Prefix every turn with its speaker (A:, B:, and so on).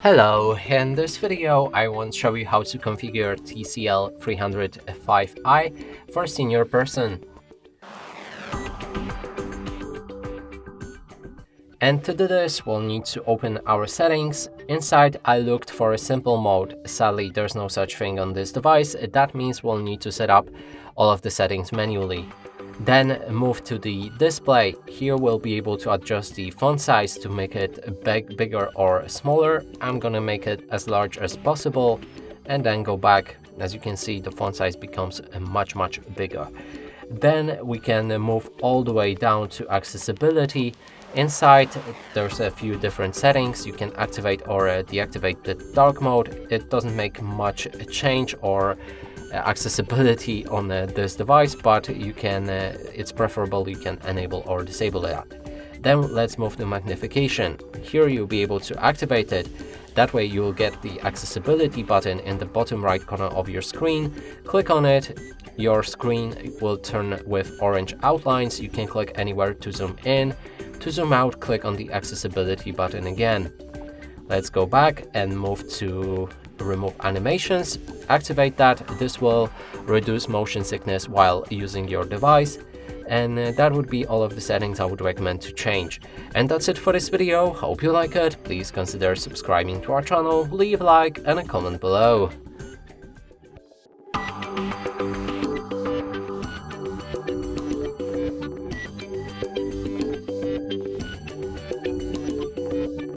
A: Hello, in this video I want to show you how to configure TCL 305i for a senior person. And to do this, we'll need to open our settings. Inside, I looked for a simple mode. Sadly, there's no such thing on this device. That means we'll need to set up all of the settings manually. Then move to the display. Here we'll be able to adjust the font size to make it bigger or smaller. I'm gonna make it as large as possible and then go back. As you can see, the font size becomes much bigger. Then we can move all the way down to accessibility. Inside, there's a few different settings. You can activate or deactivate the dark mode. It doesn't make much change or accessibility on this device, but you can it's preferable you can enable or disable that. Then let's move to magnification. Here you'll be able to activate it. That way you'll get the accessibility button in the bottom right corner of your screen. Click on it. Your screen will turn with orange outlines. You can click anywhere to zoom in. To zoom out, click on the accessibility button again. Let's go back and move to remove animations. Activate that. This will reduce motion sickness while using your device. And that would be all of the settings I would recommend to change. And that's it for this video. Hope you like it. Please consider subscribing to our channel, leave a like and a comment below.